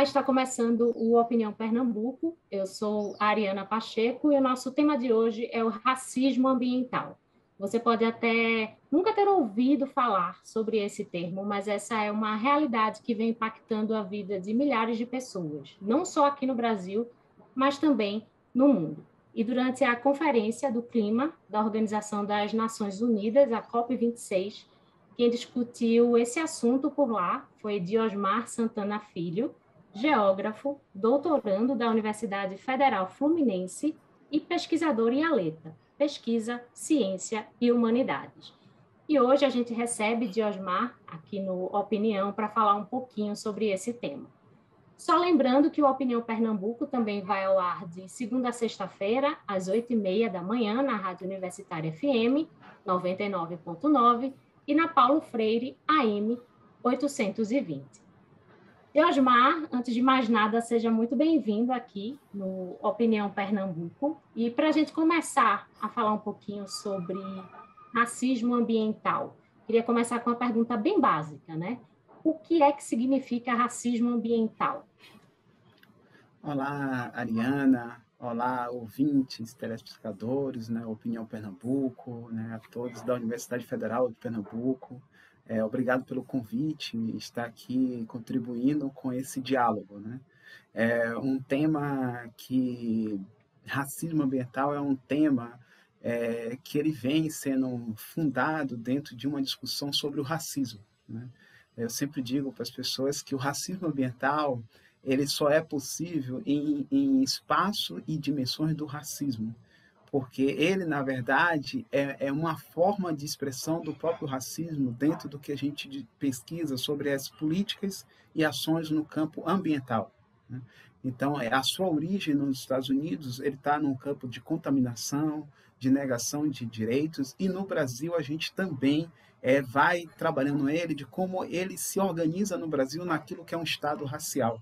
Olá, está começando o Opinião Pernambuco. Eu sou a Ariana Pacheco e o nosso tema de hoje é o racismo ambiental. Você pode até nunca ter ouvido falar sobre esse termo, mas essa é uma realidade que vem impactando a vida de milhares de pessoas, não só aqui no Brasil, mas também no mundo. E durante a Conferência do Clima da Organização das Nações Unidas, a COP26, quem discutiu esse assunto por lá foi Diosmar Santana Filho, geógrafo, doutorando da Universidade Federal Fluminense e pesquisador em ALETA, Pesquisa, Ciência e Humanidades. E hoje a gente recebe Diosmar aqui no Opinião para falar um pouquinho sobre esse tema. Só lembrando que o Opinião Pernambuco também vai ao ar de segunda a sexta-feira, às 8h30 da manhã, na Rádio Universitária FM 99.9 e na Paulo Freire AM 820. Diosmar, antes de mais nada, seja muito bem-vindo aqui no Opinião Pernambuco. E para a gente começar a falar um pouquinho sobre racismo ambiental, queria começar com uma pergunta bem básica, né? O que é que significa racismo ambiental? Olá, Ariana. Olá, ouvintes, telespectadores, né, Opinião Pernambuco, né, a todos da Universidade Federal de Pernambuco. Obrigado pelo convite, estar aqui contribuindo com esse diálogo, né? É um tema que racismo ambiental é um tema que ele vem sendo fundado dentro de uma discussão sobre o racismo, né? Eu sempre digo para as pessoas que o racismo ambiental ele só é possível em espaço e dimensões do racismo, porque ele, na verdade, é uma forma de expressão do próprio racismo dentro do que a gente pesquisa sobre as políticas e ações no campo ambiental, né? Então, a sua origem nos Estados Unidos, ele está num campo de contaminação, de negação de direitos, e no Brasil a gente também vai trabalhando ele de como ele se organiza no Brasil naquilo que é um Estado racial.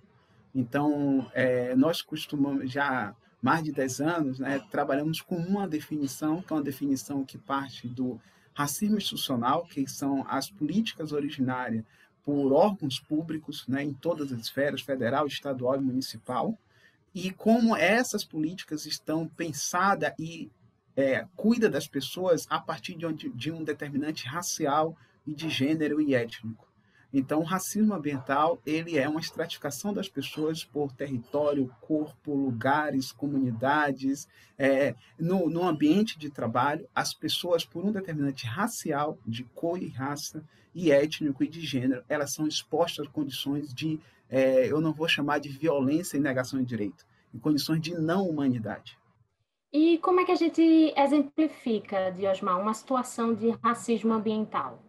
Então, nós costumamos já mais de 10 anos, né, trabalhamos com uma definição, que é uma definição que parte do racismo institucional, que são as políticas originárias por órgãos públicos, né, em todas as esferas, federal, estadual e municipal, e como essas políticas estão pensadas e cuida das pessoas a partir de um determinante racial e de gênero e étnico. Então, o racismo ambiental ele é uma estratificação das pessoas por território, corpo, lugares, comunidades, no ambiente de trabalho, as pessoas por um determinante racial, de cor e raça, e étnico e de gênero, elas são expostas a condições de, eu não vou chamar de violência e negação de direito, em condições de não humanidade. E como é que a gente exemplifica, Diosmar, uma situação de racismo ambiental?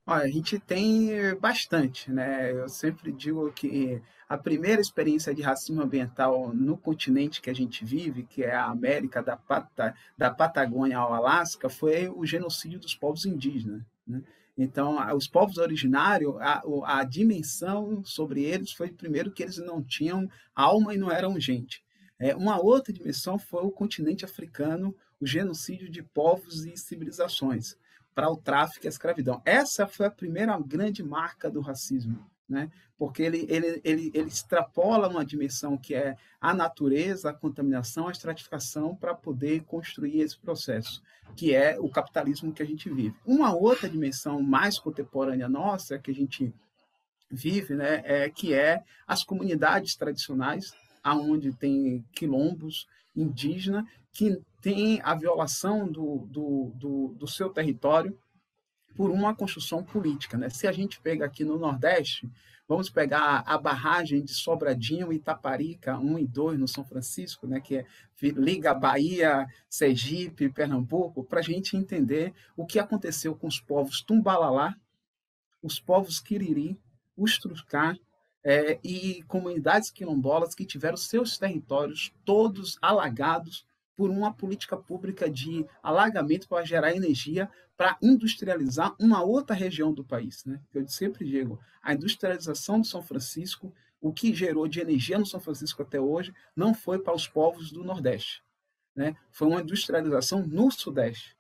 Olha, a gente tem bastante, né? Eu sempre digo que a primeira experiência de racismo ambiental no continente que a gente vive, que é a América da Patagônia ao Alasca, foi o genocídio dos povos indígenas, né? Então, os povos originários, a dimensão sobre eles foi, primeiro, que eles não tinham alma e não eram gente. Uma outra dimensão foi o continente africano, o genocídio de povos e civilizações para o tráfico e a escravidão. Essa foi a primeira grande marca do racismo, né? Porque ele extrapola uma dimensão que é a natureza, a contaminação, a estratificação, para poder construir esse processo, que é o capitalismo que a gente vive. Uma outra dimensão mais contemporânea nossa, que a gente vive, né, que é as comunidades tradicionais, aonde tem quilombos indígenas, que tem a violação do seu território por uma construção política, né? Se a gente pega aqui no Nordeste, vamos pegar a barragem de Sobradinho e Itaparica 1 e 2 no São Francisco, né, que liga Bahia, Sergipe, Pernambuco, para a gente entender o que aconteceu com os povos Tumbalalá, os povos Quiriri, os Trucá, e comunidades quilombolas que tiveram seus territórios todos alagados por uma política pública de alagamento para gerar energia para industrializar uma outra região do país, né? Eu sempre digo, a industrialização de São Francisco, o que gerou de energia no São Francisco até hoje, não foi para os povos do Nordeste, né? Foi uma industrialização no Sudeste.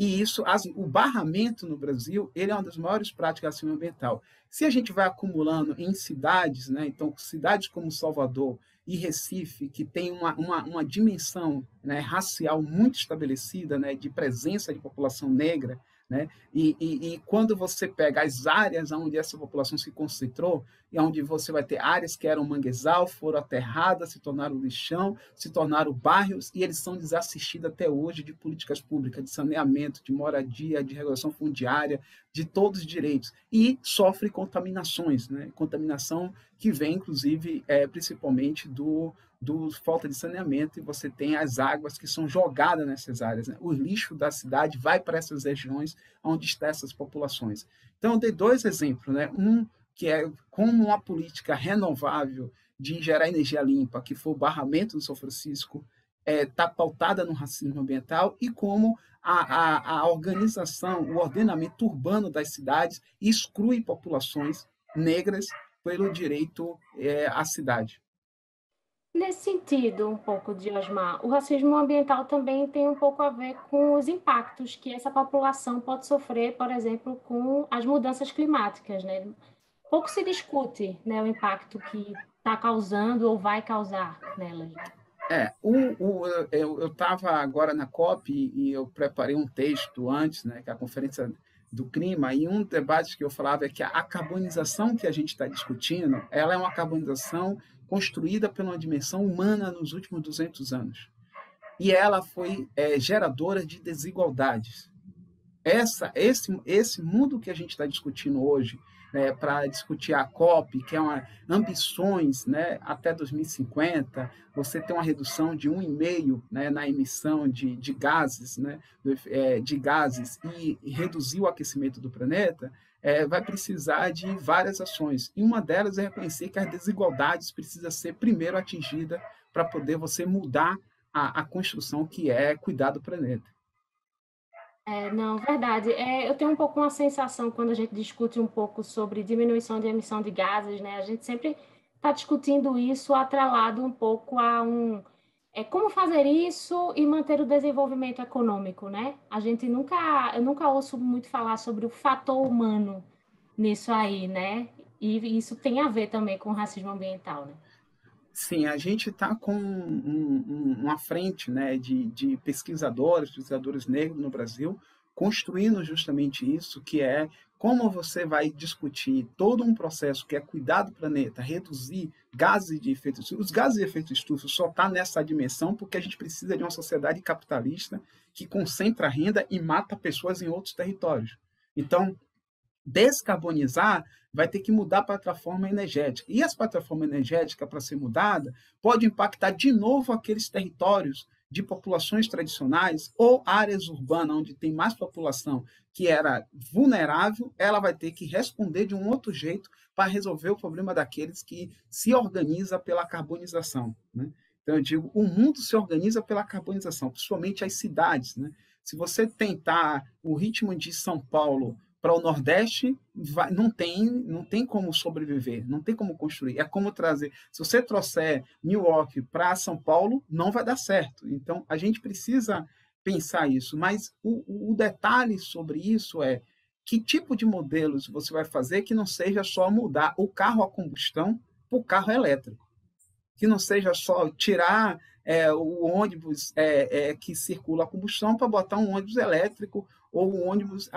E isso, o barramento no Brasil, ele é uma das maiores práticas de racismo ambiental. Se a gente vai acumulando em cidades, né, então cidades como Salvador e Recife, que tem uma dimensão, né, racial muito estabelecida, né, de presença de população negra, né, e quando você pega as áreas onde essa população se concentrou, e onde você vai ter áreas que eram manguezal, foram aterradas, se tornaram lixão, se tornaram bairros, e eles são desassistidos até hoje de políticas públicas, de saneamento, de moradia, de regulação fundiária, de todos os direitos, e sofre contaminações, né? Contaminação que vem, inclusive, principalmente do falta de saneamento, e você tem as águas que são jogadas nessas áreas. Né? O lixo da cidade vai para essas regiões onde estão essas populações. Então, eu dei dois exemplos. Né? Um que é como uma política renovável de gerar energia limpa, que foi o barramento do São Francisco, está pautada no racismo ambiental, e como a organização, o ordenamento urbano das cidades exclui populações negras pelo direito à cidade. Nesse sentido, um pouco de Osmar, o racismo ambiental também tem um pouco a ver com os impactos que essa população pode sofrer, por exemplo, com as mudanças climáticas, né? Pouco se discute, né, o impacto que está causando ou vai causar nelas. Eu estava agora na COP e eu preparei um texto antes, né, que é a Conferência do Clima, e um debate que eu falava é que a carbonização que a gente está discutindo, ela é uma carbonização construída pela uma dimensão humana nos últimos 200 anos. E ela foi geradora de desigualdades. Esse mundo que a gente está discutindo hoje, né, para discutir a COP, que é ambições, né, até 2050, você tem uma redução de 1,5, né, na emissão de gases, né, de gases, e reduzir o aquecimento do planeta, vai precisar de várias ações. E uma delas é reconhecer que as desigualdades precisam ser primeiro atingidas para poder você mudar a construção que é cuidar do planeta. Não, verdade. Eu tenho um pouco uma sensação quando a gente discute um pouco sobre diminuição de emissão de gases, né? A gente sempre está discutindo isso atrelado um pouco a como fazer isso e manter o desenvolvimento econômico, né? Eu nunca ouço muito falar sobre o fator humano nisso aí, né? E isso tem a ver também com o racismo ambiental, né? Sim, a gente está com uma frente, né, de pesquisadores negros no Brasil, construindo justamente isso, que é como você vai discutir todo um processo que é cuidar do planeta, reduzir gases de efeito estufa. Os gases de efeito estufa só estão nessa dimensão porque a gente precisa de uma sociedade capitalista que concentra a renda e mata pessoas em outros territórios. Então, descarbonizar vai ter que mudar a plataforma energética. E as plataformas energéticas, para ser mudada, pode impactar de novo aqueles territórios de populações tradicionais ou áreas urbanas onde tem mais população que era vulnerável, ela vai ter que responder de um outro jeito para resolver o problema daqueles que se organiza pela carbonização. Né? Então, eu digo, o mundo se organiza pela carbonização, principalmente as cidades. Né? Se você tentar o ritmo de São Paulo para o Nordeste, não tem como sobreviver, não tem como construir. É como trazer. Se você trouxer New York para São Paulo, não vai dar certo. Então, a gente precisa pensar isso. Mas o detalhe sobre isso é que tipo de modelos você vai fazer que não seja só mudar o carro a combustão para o carro elétrico. Que não seja só tirar o ônibus que circula a combustão para botar um ônibus elétrico ou um ônibus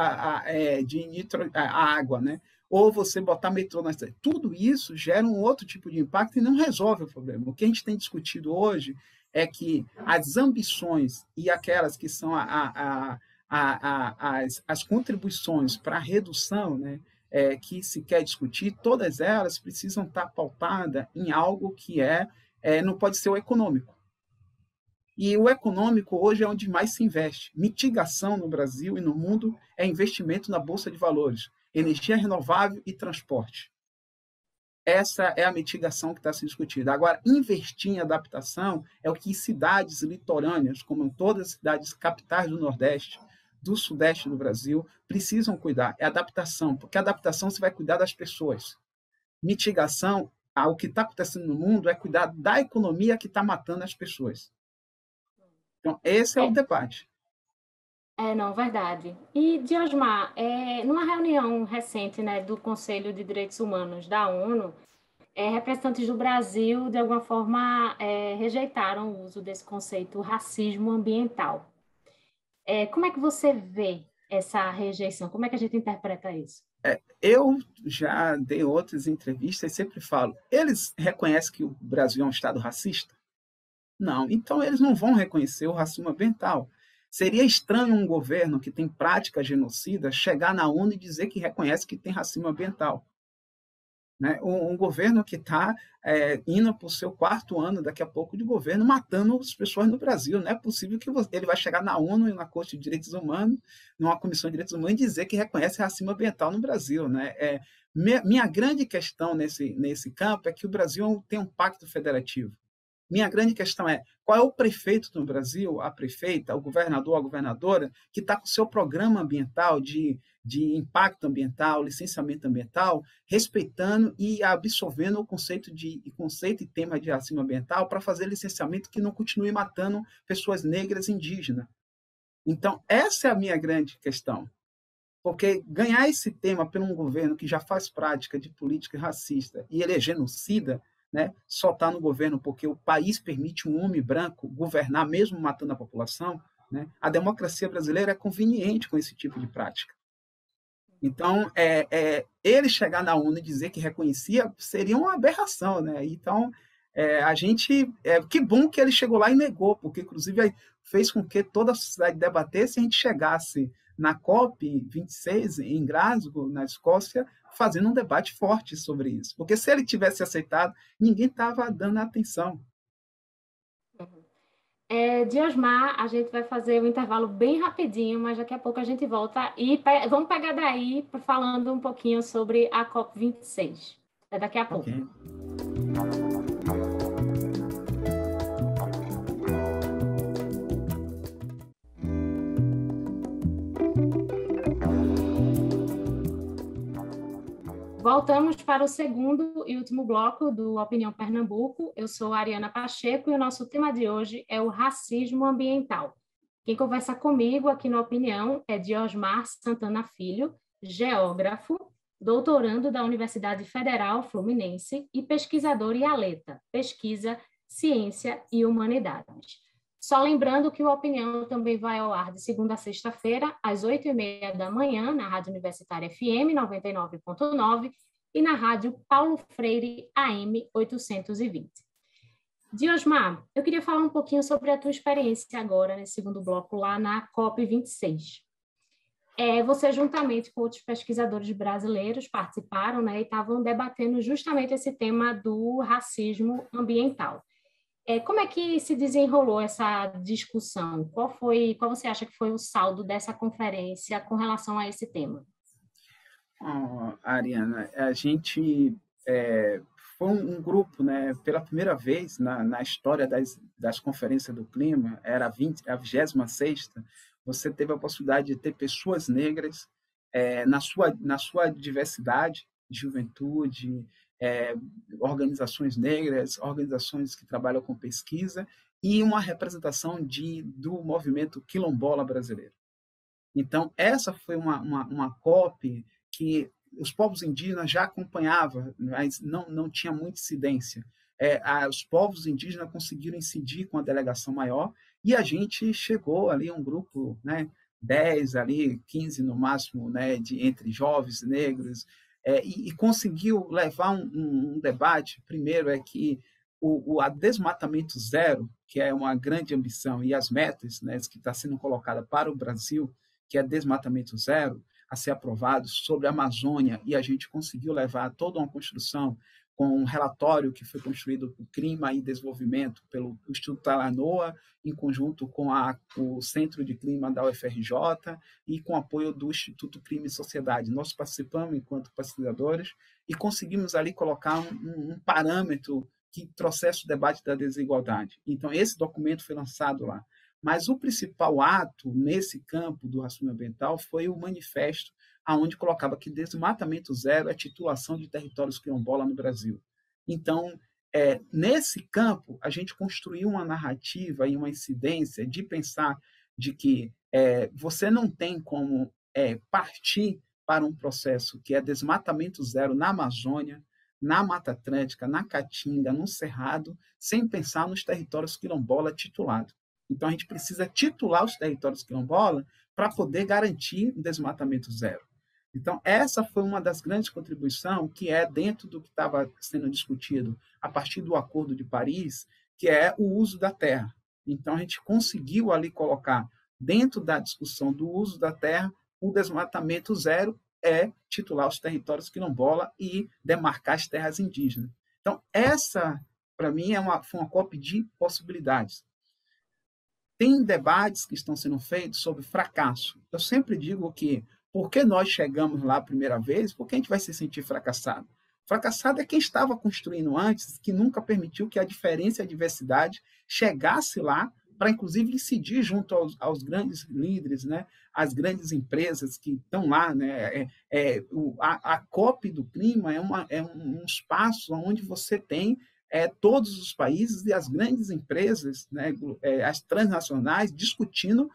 de água, né? Ou você botar metrô na cidade. Tudo isso gera um outro tipo de impacto e não resolve o problema. O que a gente tem discutido hoje é que as ambições e aquelas que são as contribuições para a redução, né, que se quer discutir, todas elas precisam estar pautadas em algo que não pode ser o econômico. E o econômico hoje é onde mais se investe. Mitigação no Brasil e no mundo é investimento na Bolsa de Valores, energia renovável e transporte. Essa é a mitigação que está se discutida. Agora, investir em adaptação é o que cidades litorâneas, como todas as cidades capitais do Nordeste, do Sudeste do Brasil, precisam cuidar. É adaptação, porque a adaptação você vai cuidar das pessoas. Mitigação, o que está acontecendo no mundo é cuidar da economia que está matando as pessoas. Então, esse é o debate. Não, verdade. E, Diosmar, numa reunião recente, né, do Conselho de Direitos Humanos da ONU, representantes do Brasil, de alguma forma, rejeitaram o uso desse conceito racismo ambiental. Como é que você vê essa rejeição? Como é que a gente interpreta isso? Eu já dei outras entrevistas e sempre falo, eles reconhecem que o Brasil é um estado racista? Não, então eles não vão reconhecer o racismo ambiental. Seria estranho um governo que tem prática genocida chegar na ONU e dizer que reconhece que tem racismo ambiental. Né? Um governo que está indo para o seu quarto ano, daqui a pouco, de governo, matando as pessoas no Brasil. Não é possível que ele vai chegar na ONU e na Corte de Direitos Humanos, numa Comissão de Direitos Humanos, e dizer que reconhece racismo ambiental no Brasil. Né? Minha grande questão nesse campo é que o Brasil tem um pacto federativo. Minha grande questão é qual é o prefeito no Brasil, a prefeita, o governador, a governadora, que está com o seu programa ambiental de impacto ambiental, licenciamento ambiental, respeitando e absorvendo o conceito e tema de racismo ambiental para fazer licenciamento que não continue matando pessoas negras e indígenas. Então, essa é a minha grande questão. Porque ganhar esse tema por um governo que já faz prática de política racista e ele é genocida, né, só está no governo porque o país permite um homem branco governar mesmo matando a população, né, a democracia brasileira é conveniente com esse tipo de prática. Então, ele chegar na ONU e dizer que reconhecia seria uma aberração. Né? Então, a gente. Que bom que ele chegou lá e negou, porque, inclusive, fez com que toda a sociedade debatesse e a gente chegasse na COP26, em Glasgow, na Escócia, fazendo um debate forte sobre isso. Porque se ele tivesse aceitado, ninguém estava dando atenção. Diosmar, a gente vai fazer um intervalo bem rapidinho, mas daqui a pouco a gente volta e vamos pegar daí falando um pouquinho sobre a COP26. É daqui a pouco. Okay. Voltamos para o segundo e último bloco do Opinião Pernambuco. Eu sou a Ariana Pacheco e o nosso tema de hoje é o racismo ambiental. Quem conversa comigo aqui no Opinião é Diosmar Santana Filho, geógrafo, doutorando da Universidade Federal Fluminense e pesquisador IALETA, Pesquisa, Ciência e Humanidades. Só lembrando que o Opinião também vai ao ar de segunda a sexta-feira, às 8h30 da manhã, na Rádio Universitária FM 99.9 e na Rádio Paulo Freire AM 820. Diosmar, eu queria falar um pouquinho sobre a tua experiência agora, nesse segundo bloco, lá na COP26. Você, juntamente com outros pesquisadores brasileiros, participaram, né, e estavam debatendo justamente esse tema do racismo ambiental. Como é que se desenrolou essa discussão? Qual você acha que foi o saldo dessa conferência com relação a esse tema? Ariana, a gente foi um grupo, né, pela primeira vez na história das conferências do clima, era a 26ª, você teve a possibilidade de ter pessoas negras na sua diversidade, juventude, organizações negras, organizações que trabalham com pesquisa e uma representação do movimento quilombola brasileiro. Então, essa foi uma COP que os povos indígenas já acompanhavam, mas não tinha muita incidência. Os povos indígenas conseguiram incidir com a delegação maior e a gente chegou ali, um grupo, né, 10, ali, 15 no máximo, né, entre jovens negros, e conseguiu levar um debate. Primeiro é que a desmatamento zero, que é uma grande ambição, e as metas, né, que está sendo colocada para o Brasil, que é desmatamento zero, a ser aprovado sobre a Amazônia, e a gente conseguiu levar toda uma construção com um relatório que foi construído por Clima e Desenvolvimento pelo Instituto Talanoa, em conjunto com o Centro de Clima da UFRJ e com apoio do Instituto Clima e Sociedade. Nós participamos enquanto pesquisadores e conseguimos ali colocar um parâmetro que trouxesse o debate da desigualdade. Então, esse documento foi lançado lá. Mas o principal ato nesse campo do racismo ambiental foi o manifesto, aonde colocava que desmatamento zero é titulação de territórios quilombola no Brasil. Então, nesse campo, a gente construiu uma narrativa e uma incidência de pensar de que você não tem como partir para um processo que é desmatamento zero na Amazônia, na Mata Atlântica, na Caatinga, no Cerrado, sem pensar nos territórios quilombola titulados. Então, a gente precisa titular os territórios quilombola para poder garantir um desmatamento zero. Então, essa foi uma das grandes contribuições que é dentro do que estava sendo discutido a partir do Acordo de Paris, que é o uso da terra. Então, a gente conseguiu ali colocar dentro da discussão do uso da terra o desmatamento zero é titular os territórios quilombola e demarcar as terras indígenas. Então, essa, para mim, foi uma COP de possibilidades. Tem debates que estão sendo feitos sobre fracasso. Eu sempre digo que, porque nós chegamos lá a primeira vez, por que a gente vai se sentir fracassado? Fracassado é quem estava construindo antes, que nunca permitiu que a diferença e a diversidade chegasse lá para, inclusive, incidir junto aos grandes líderes, né? As grandes empresas que estão lá. Né? A COP do clima é um espaço onde você tem todos os países e as grandes empresas, né? As transnacionais, discutindo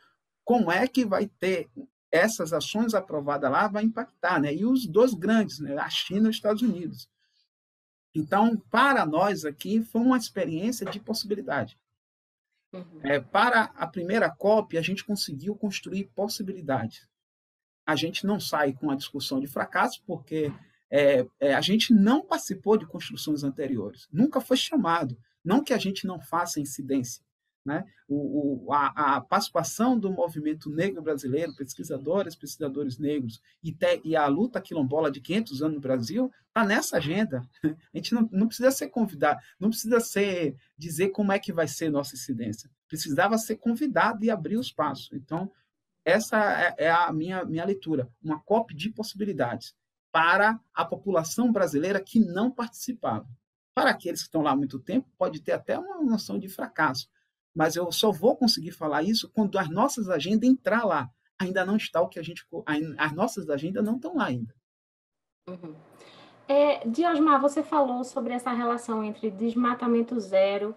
como é que vai ter essas ações aprovadas lá, vai impactar. Né? E os dois grandes, né? A China e os Estados Unidos. Então, para nós aqui, foi uma experiência de possibilidade. Para a primeira COP, a gente conseguiu construir possibilidades. A gente não sai com a discussão de fracasso, porque a gente não participou de construções anteriores, nunca foi chamado. Não que a gente não faça incidência. Né? A participação do movimento negro brasileiro, pesquisadores negros, e a luta quilombola de 500 anos no Brasil, está nessa agenda. A gente não precisa ser convidado, não precisa dizer como é que vai ser nossa incidência. Precisava ser convidado e abrir o espaço. Então, essa é a minha leitura, uma COP de possibilidades para a população brasileira que não participava. Para aqueles que estão lá há muito tempo, pode ter até uma noção de fracasso, mas eu só vou conseguir falar isso quando as nossas agendas entrar lá. Ainda não está o que a gente... As nossas agendas não estão lá ainda. Uhum. Diosmar, você falou sobre essa relação entre desmatamento zero,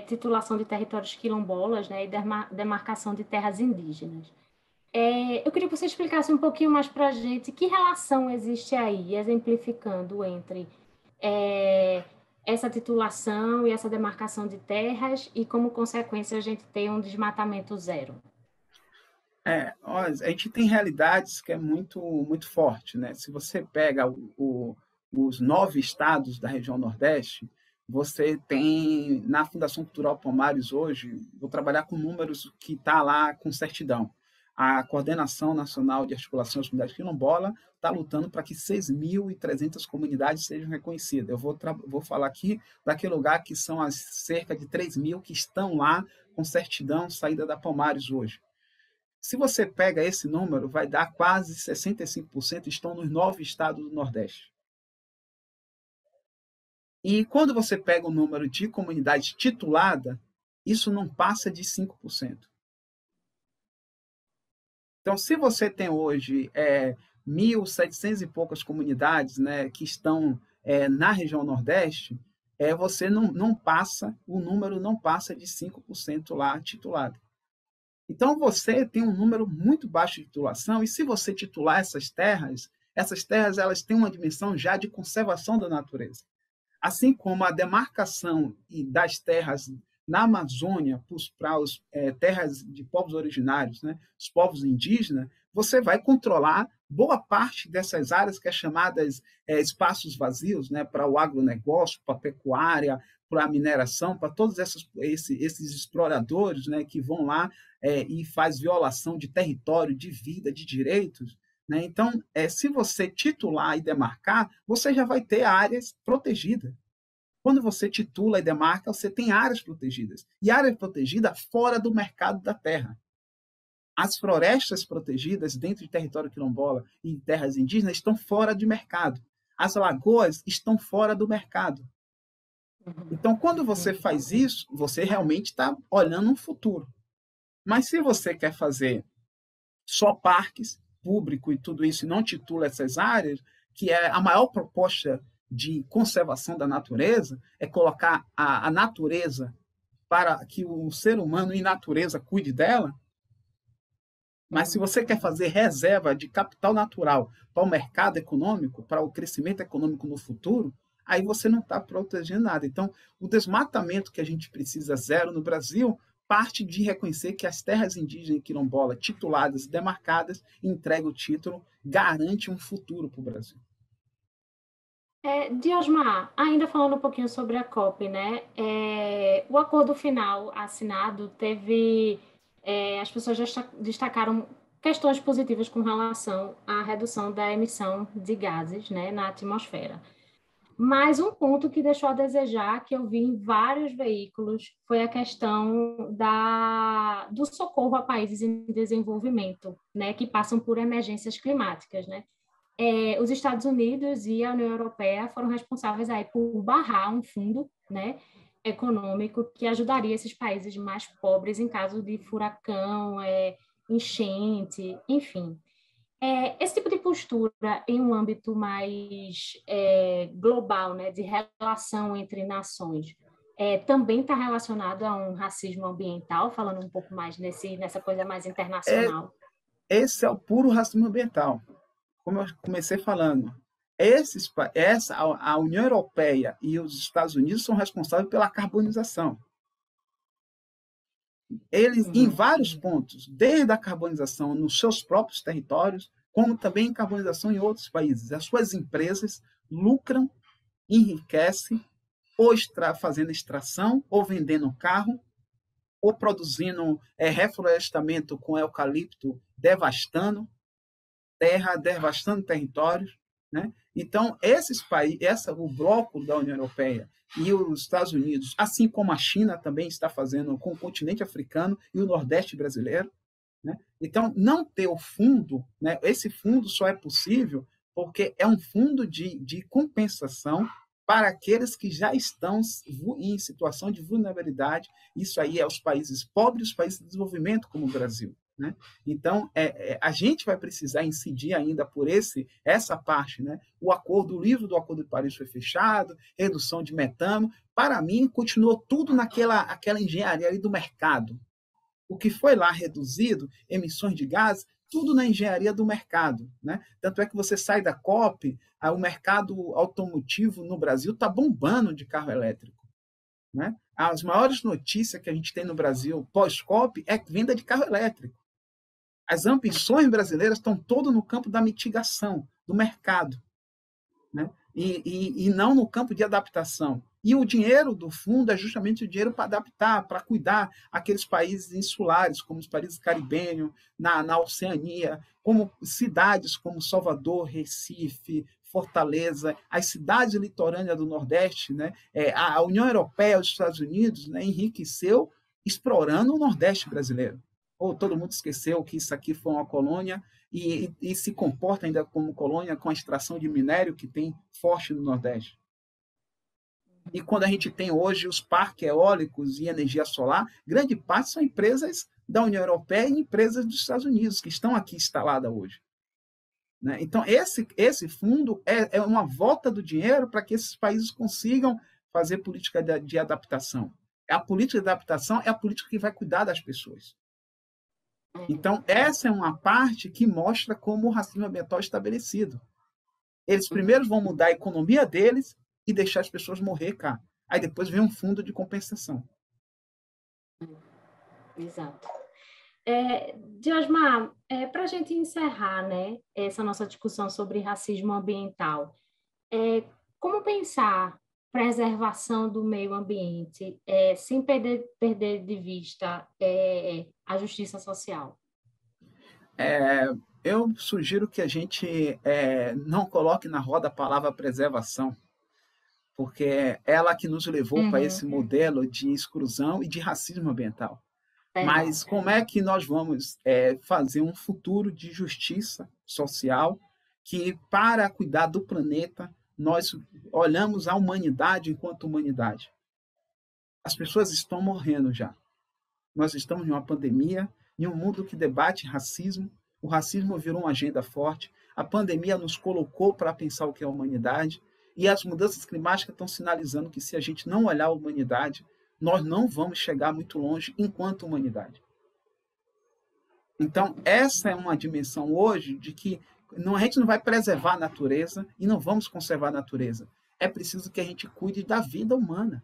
titulação de territórios quilombolas, né, e demarcação de terras indígenas. Eu queria que você explicasse um pouquinho mais para a gente que relação existe aí, exemplificando entre essa titulação e essa demarcação de terras e, como consequência, a gente tem um desmatamento zero. A gente tem realidades que é muito, muito forte. Né? Se você pega os 9 estados da região Nordeste, você tem, na Fundação Cultural Palmares hoje, vou trabalhar com números que está lá com certidão. A Coordenação Nacional de Articulação das Comunidades Quilombola está lutando para que 6.300 comunidades sejam reconhecidas. Eu vou falar aqui daquele lugar que são as cerca de 3.000 que estão lá com certidão saída da Palmares hoje. Se você pega esse número, vai dar quase 65% estão nos 9 estados do Nordeste. E quando você pega o número de comunidades tituladas, isso não passa de 5%. Então, se você tem hoje 1.700 e poucas comunidades, né, que estão na região Nordeste, você não passa, o número não passa de 5% lá titulado. Então, você tem um número muito baixo de titulação, e se você titular essas terras elas têm uma dimensão já de conservação da natureza. Assim como a demarcação das terras na Amazônia para as terras de povos originários, né, os povos indígenas, você vai controlar boa parte dessas áreas que é chamadas espaços vazios, né, para o agronegócio, para a pecuária, para a mineração, para todos esses exploradores, né, que vão lá e faz violação de território, de vida, de direitos. Né? Então, se você titular e demarcar, você já vai ter áreas protegidas. Quando você titula e demarca, você tem áreas protegidas. E área protegida fora do mercado da terra. As florestas protegidas dentro de território quilombola e terras indígenas estão fora de mercado. As lagoas estão fora do mercado. Então, quando você faz isso, você realmente está olhando um futuro. Mas se você quer fazer só parques públicos e tudo isso e não titula essas áreas, que é a maior proposta de conservação da natureza, é colocar a natureza para que o ser humano e natureza cuide dela, Mas se você quer fazer reserva de capital natural para o mercado econômico, para o crescimento econômico no futuro, aí você não está protegendo nada. Então, o desmatamento que a gente precisa zero no Brasil parte de reconhecer que as terras indígenas e quilombola tituladas e demarcadas, entrega o título, garante um futuro para o Brasil. Diosmar, ainda falando um pouquinho sobre a COP, né? O acordo final assinado teve, as pessoas já destacaram questões positivas com relação à redução da emissão de gases, né, na atmosfera. Mas um ponto que deixou a desejar, que eu vi em vários veículos, foi a questão do socorro a países em desenvolvimento, né, que passam por emergências climáticas, né? Os Estados Unidos e a União Europeia foram responsáveis aí por barrar um fundo, né, econômico que ajudaria esses países mais pobres em caso de furacão, enchente, enfim. Esse tipo de postura em um âmbito mais global, né, de relação entre nações, também está relacionado a um racismo ambiental, falando um pouco mais nessa coisa mais É, internacional. esse é o puro racismo ambiental. Como eu comecei falando, a União Europeia e os Estados Unidos são responsáveis pela carbonização. Eles, em vários pontos, desde a carbonização nos seus próprios territórios, como também carbonização em outros países. As suas empresas lucram, enriquecem, ou fazendo extração, ou vendendo carro, ou produzindo reflorestamento com eucalipto, devastando terra, devastando territórios. Né? Então, esses países, o bloco da União Europeia e os Estados Unidos, assim como a China também está fazendo com o continente africano e o Nordeste brasileiro. Né? Então, não ter o fundo, né? Esse fundo só é possível porque é um fundo de compensação para aqueles que já estão em situação de vulnerabilidade. Isso aí é os países pobres, os países de desenvolvimento, como o Brasil. Né? Então, a gente vai precisar incidir ainda por essa parte. Né? O livro do Acordo de Paris foi fechado, redução de metano. Para mim, continuou tudo aquela engenharia ali do mercado. O que foi lá reduzido, emissões de gases, tudo na engenharia do mercado. Né? Tanto é que você sai da COP, o mercado automotivo no Brasil está bombando de carro elétrico. Né? As maiores notícias que a gente tem no Brasil pós-COP é venda de carro elétrico. As ambições brasileiras estão todas no campo da mitigação, do mercado, né? E não no campo de adaptação. E o dinheiro do fundo é justamente o dinheiro para adaptar, para cuidar aqueles países insulares, como os países caribenhos, na Oceania, como cidades como Salvador, Recife, Fortaleza, as cidades litorâneas do Nordeste. Né? A União Europeia, os Estados Unidos, né, enriqueceu explorando o Nordeste brasileiro. Ou todo mundo esqueceu que isso aqui foi uma colônia e se comporta ainda como colônia com a extração de minério que tem forte no Nordeste. E quando a gente tem hoje os parques eólicos e energia solar, grande parte são empresas da União Europeia e empresas dos Estados Unidos que estão aqui instaladas hoje. Né? Então, esse fundo é uma volta do dinheiro para que esses países consigam fazer política de adaptação. A política de adaptação é a política que vai cuidar das pessoas. Então, essa é uma parte que mostra como o racismo ambiental é estabelecido. Eles primeiro vão mudar a economia deles e deixar as pessoas morrer cá. Aí depois vem um fundo de compensação. Exato. Diosmar, para a gente encerrar, né, essa nossa discussão sobre racismo ambiental, como pensar preservação do meio ambiente sem perder de vista a justiça social? Eu sugiro que a gente não coloque na roda a palavra preservação, porque é ela que nos levou para esse modelo de exclusão e de racismo ambiental. Mas como é que nós vamos fazer um futuro de justiça social que, para cuidar do planeta, nós olhamos a humanidade enquanto humanidade? As pessoas estão morrendo já. Nós estamos em uma pandemia, em um mundo que debate racismo. O racismo virou uma agenda forte. A pandemia nos colocou para pensar o que é a humanidade. E as mudanças climáticas estão sinalizando que, se a gente não olhar a humanidade, nós não vamos chegar muito longe enquanto humanidade. Então, essa é uma dimensão hoje de que a gente não vai preservar a natureza e não vamos conservar a natureza. É preciso que a gente cuide da vida humana.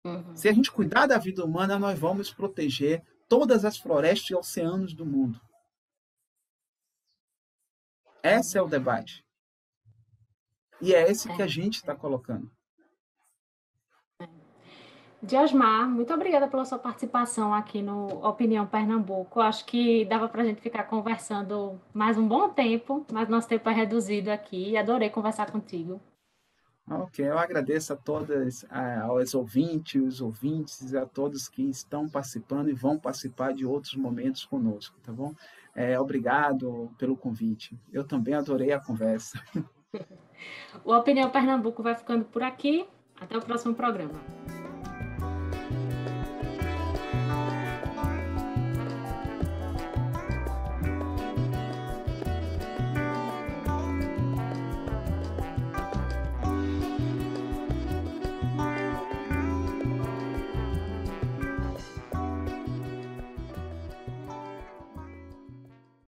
Uhum. Se a gente cuidar da vida humana, nós vamos proteger todas as florestas e oceanos do mundo. Esse é o debate. E é esse que a gente está colocando. Diosmar, muito obrigada pela sua participação aqui no Opinião Pernambuco. Acho que dava para a gente ficar conversando mais um bom tempo, mas nosso tempo é reduzido aqui. Adorei conversar contigo. Ok, eu agradeço a todas, aos ouvintes, os ouvintes, a todos que estão participando e vão participar de outros momentos conosco, tá bom? Obrigado pelo convite. Eu também adorei a conversa. O Opinião Pernambuco vai ficando por aqui. Até o próximo programa.